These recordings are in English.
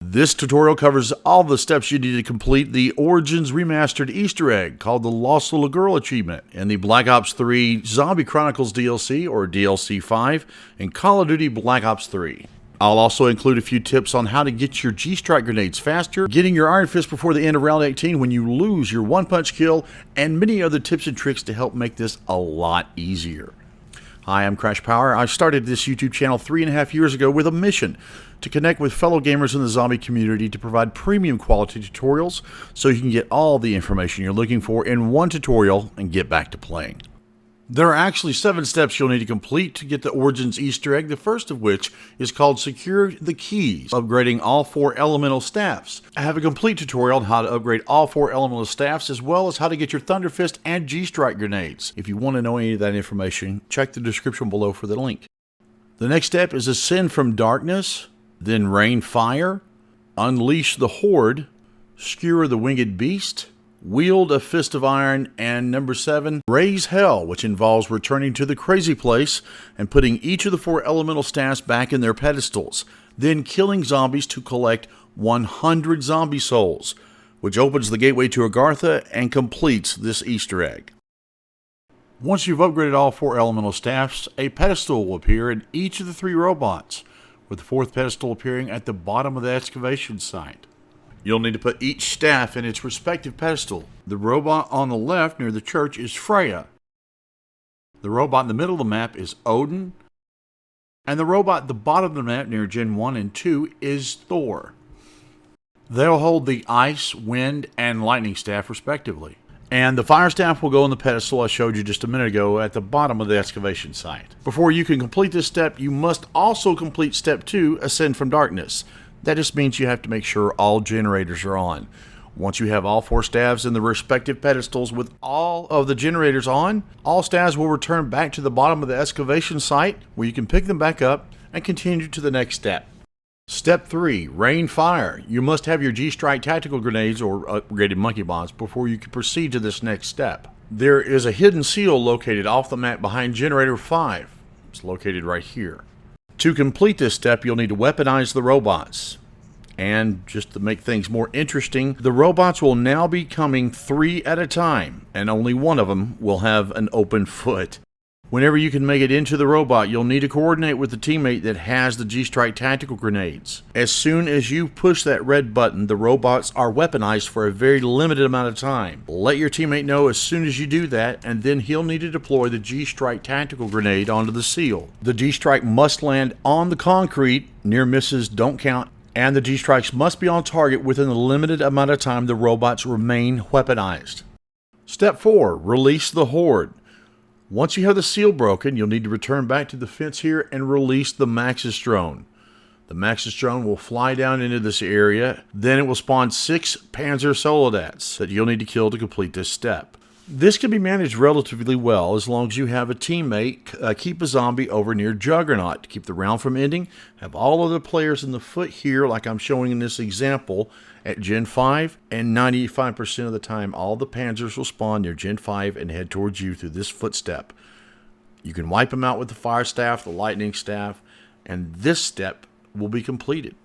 This tutorial covers all the steps you need to complete the Origins Remastered Easter Egg called the Lost Little Girl achievement in the Black Ops 3 Zombies Chronicles DLC or DLC 5 and Call of Duty Black Ops 3. I'll also include a few tips on how to get your G-Strike grenades faster, getting your Iron Fist before the end of round 18 when you lose your one-punch kill, and many other tips and tricks to help make this a lot easier. Hi, I'm CrashPower. I started this YouTube channel 3.5 years ago with a mission to connect with fellow gamers in the zombie community to provide premium quality tutorials so you can get all the information you're looking for in one tutorial and get back to playing. There are actually 7 steps you'll need to complete to get the Origins Easter Egg, the first of which is called Secure the Keys, upgrading all 4 elemental staffs. I have a complete tutorial on how to upgrade all 4 elemental staffs, as well as how to get your Thunder Fist and G-Strike grenades. If you want to know any of that information, check the description below for the link. The next step is Ascend from Darkness, then Rain Fire, Unleash the Horde, Skewer the Winged Beast, Wield a Fist of Iron, and number 7, Raise Hell, which involves returning to the Crazy Place and putting each of the 4 elemental staffs back in their pedestals, then killing zombies to collect 100 zombie souls, which opens the gateway to Agartha and completes this Easter egg. Once you've upgraded all 4 elemental staffs, a pedestal will appear in each of the 3 robots, with the 4th pedestal appearing at the bottom of the excavation site. You'll need to put each staff in its respective pedestal. The robot on the left near the church is Freya. The robot in the middle of the map is Odin. And the robot at the bottom of the map near Gen 1 and 2 is Thor. They'll hold the ice, wind, and lightning staff respectively. And the fire staff will go on the pedestal I showed you just a minute ago at the bottom of the excavation site. Before you can complete this step, you must also complete step 2, Ascend from Darkness. That just means you have to make sure all generators are on. Once you have all 4 staffs in the respective pedestals with all of the generators on, all staffs will return back to the bottom of the excavation site where you can pick them back up and continue to the next step. Step 3, Rain Fire. You must have your G-Strike tactical grenades or upgraded monkey bombs before you can proceed to this next step. There is a hidden seal located off the map behind Generator 5. It's located right here. To complete this step, you'll need to weaponize the robots. And just to make things more interesting, the robots will now be coming 3 at a time, and only one of them will have an open foot. Whenever you can make it into the robot, you'll need to coordinate with the teammate that has the G-Strike tactical grenades. As soon as you push that red button, the robots are weaponized for a very limited amount of time. Let your teammate know as soon as you do that, and then he'll need to deploy the G-Strike tactical grenade onto the seal. The G-Strike must land on the concrete, near misses don't count, and the G-Strikes must be on target within the limited amount of time the robots remain weaponized. Step 4, Release the Horde. Once you have the seal broken, you'll need to return back to the fence here and release the Maxis drone. The Maxis drone will fly down into this area, then it will spawn 6 Panzer Solidats that you'll need to kill to complete this step. This can be managed relatively well as long as you have a teammate keep a zombie over near Juggernaut to keep the round from ending. Have all of the players in the foot here like I'm showing in this example at Gen 5, and 95% of the time all the Panzers will spawn near Gen 5 and head towards you through this footstep. You can wipe them out with the fire staff, the lightning staff, and this step will be completed.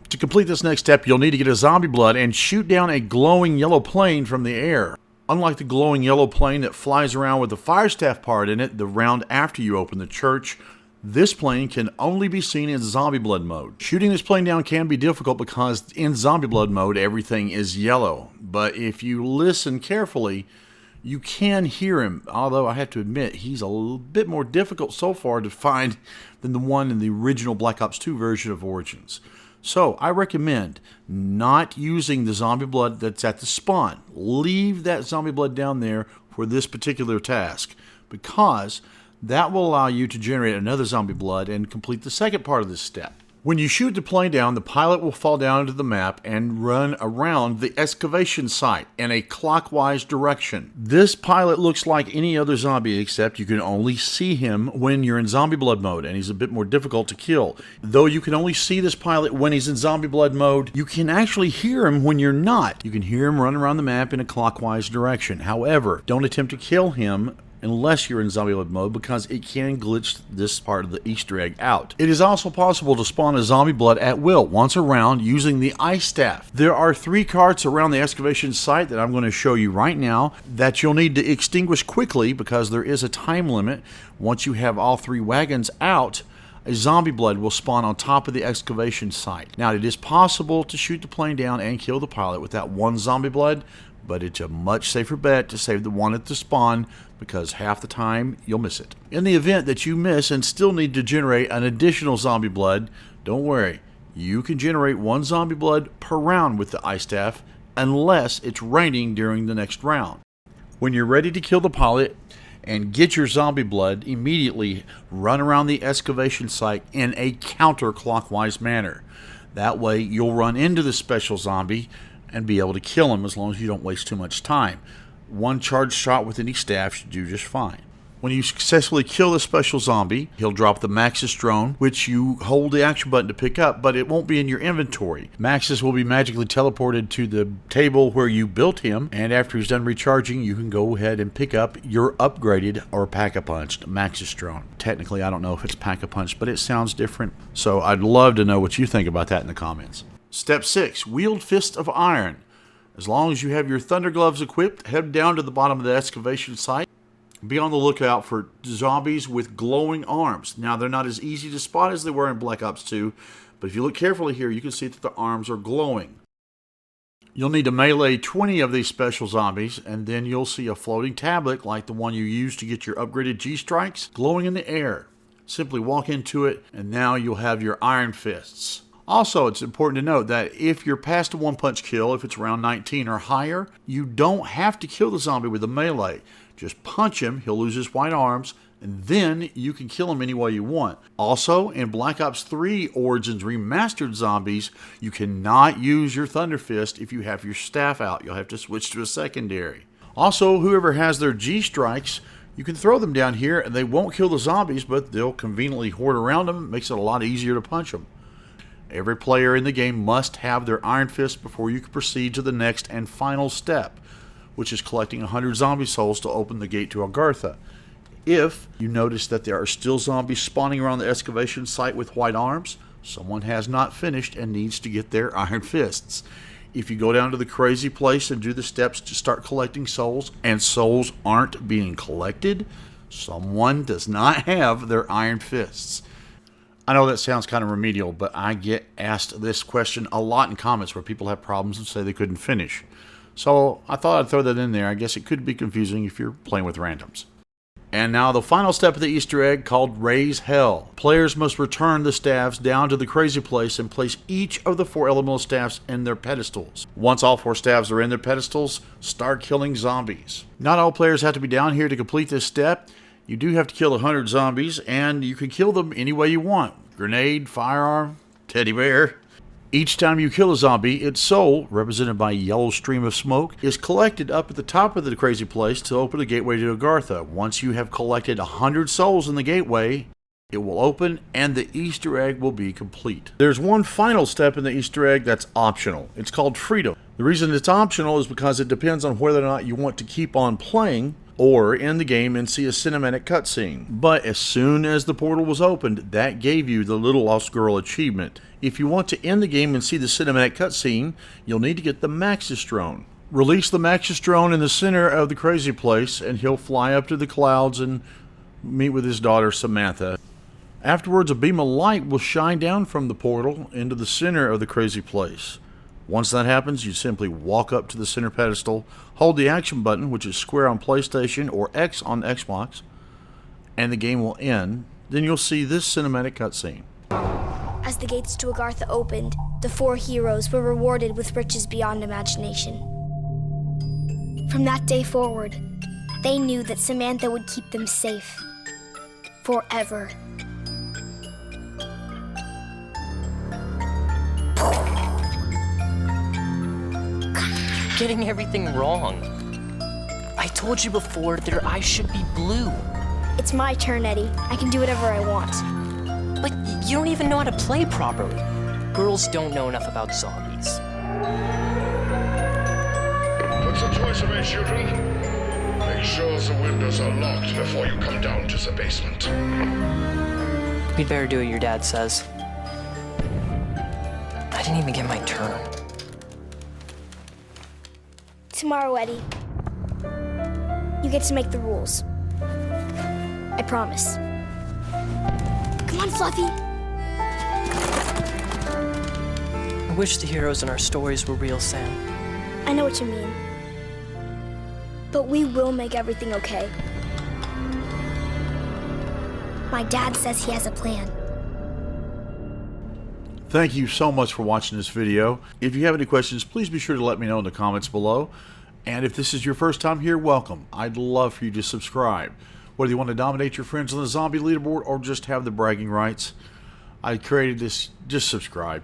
To complete this next step, you'll need to get a zombie blood and shoot down a glowing yellow plane from the air. Unlike the glowing yellow plane that flies around with the fire staff part in it the round after you open the church, this plane can only be seen in zombie blood mode. Shooting this plane down can be difficult because in zombie blood mode everything is yellow. But if you listen carefully, you can hear him. Although I have to admit, he's a little bit more difficult so far to find than the one in the original Black Ops 2 version of Origins. So I recommend not using the zombie blood that's at the spawn. Leave that zombie blood down there for this particular task, because that will allow you to generate another zombie blood and complete the second part of this step. When you shoot the plane down, the pilot will fall down into the map and run around the excavation site in a clockwise direction. This pilot looks like any other zombie, except you can only see him when you're in zombie blood mode, and he's a bit more difficult to kill. Though you can only see this pilot when he's in zombie blood mode, you can actually hear him when you're not. You can hear him run around the map in a clockwise direction. However, don't attempt to kill him unless you're in zombie blood mode, because it can glitch this part of the Easter egg out. It is also possible to spawn a zombie blood at will once around using the ice staff. There are 3 carts around the excavation site that I'm going to show you right now that you'll need to extinguish quickly because there is a time limit. Once you have all 3 wagons out, a zombie blood will spawn on top of the excavation site. Now, it is possible to shoot the plane down and kill the pilot with that 1 zombie blood, but it's a much safer bet to save the one at the spawn because half the time you'll miss it. In the event that you miss and still need to generate an additional zombie blood, don't worry. You can generate 1 zombie blood per round with the ice staff unless it's raining during the next round. When you're ready to kill the pilot and get your zombie blood, immediately run around the excavation site in a counterclockwise manner. That way you'll run into the special zombie and be able to kill him as long as you don't waste too much time. 1 charged shot with any staff should do just fine. When you successfully kill the special zombie, he'll drop the Maxis drone, which you hold the action button to pick up, but it won't be in your inventory. Maxis will be magically teleported to the table where you built him, and after he's done recharging, you can go ahead and pick up your upgraded or pack-a-punched Maxis drone. Technically, I don't know if it's pack-a-punched, but it sounds different, so I'd love to know what you think about that in the comments. Step 6. Wield Fist of Iron. As long as you have your Thunder Gloves equipped, head down to the bottom of the excavation site. Be on the lookout for zombies with glowing arms. Now, they're not as easy to spot as they were in Black Ops 2, but if you look carefully here, you can see that the arms are glowing. You'll need to melee 20 of these special zombies, and then you'll see a floating tablet like the one you used to get your upgraded G-Strikes glowing in the air. Simply walk into it, and now you'll have your Iron Fists. Also, it's important to note that if you're past a 1-punch kill, if it's round 19 or higher, you don't have to kill the zombie with a melee. Just punch him, he'll lose his white arms, and then you can kill him any way you want. Also, in Black Ops 3 Origins Remastered Zombies, you cannot use your Thunder Fist if you have your staff out. You'll have to switch to a secondary. Also, whoever has their G-Strikes, you can throw them down here, and they won't kill the zombies, but they'll conveniently hoard around them. It makes it a lot easier to punch them. Every player in the game must have their Iron Fist before you can proceed to the next and final step, which is collecting 100 zombie souls to open the gate to Agartha. If you notice that there are still zombies spawning around the excavation site with white arms, someone has not finished and needs to get their Iron Fists. If you go down to the crazy place and do the steps to start collecting souls, and souls aren't being collected, someone does not have their Iron Fists. I know that sounds kind of remedial, but I get asked this question a lot in comments where people have problems and say they couldn't finish. So I thought I'd throw that in there. I guess it could be confusing if you're playing with randoms. And now the final step of the Easter egg, called Raise Hell. Players must return the staffs down to the crazy place and place each of the 4 elemental staffs in their pedestals. Once all 4 staffs are in their pedestals, start killing zombies. Not all players have to be down here to complete this step. You do have to kill 100 zombies, and you can kill them any way you want. Grenade, firearm, teddy bear. Each time you kill a zombie, its soul, represented by a yellow stream of smoke, is collected up at the top of the crazy place to open the gateway to Agartha. Once you have collected 100 souls in the gateway, it will open and the Easter egg will be complete. There's one final step in the Easter egg that's optional. It's called Freedom. The reason it's optional is because it depends on whether or not you want to keep on playing or end the game and see a cinematic cutscene. But as soon as the portal was opened, that gave you the Little Lost Girl achievement. If you want to end the game and see the cinematic cutscene, you'll need to get the Maxis drone. Release the Maxis drone in the center of the crazy place, and he'll fly up to the clouds and meet with his daughter Samantha. Afterwards, a beam of light will shine down from the portal into the center of the crazy place. Once that happens, you simply walk up to the center pedestal, hold the action button, which is square on PlayStation or X on Xbox, and the game will end. Then you'll see this cinematic cutscene. As the gates to Agartha opened, the 4 heroes were rewarded with riches beyond imagination. From that day forward, they knew that Samantha would keep them safe. Forever. Getting everything wrong. I told you before that her eyes should be blue. It's my turn, Eddie. I can do whatever I want. But you don't even know how to play properly. Girls don't know enough about zombies. What's the choice of my children? Make sure the windows are locked before you come down to the basement. We'd better do what your dad says. I didn't even get my turn. Tomorrow, Eddie, you get to make the rules. I promise. Come on, Fluffy. I wish the heroes in our stories were real, Sam. I know what you mean. But we will make everything okay. My dad says he has a plan. Thank you so much for watching this video. If you have any questions, please be sure to let me know in the comments below. And if this is your first time here, welcome. I'd love for you to subscribe. Whether you want to dominate your friends on the zombie leaderboard or just have the bragging rights, I created this. Just subscribe.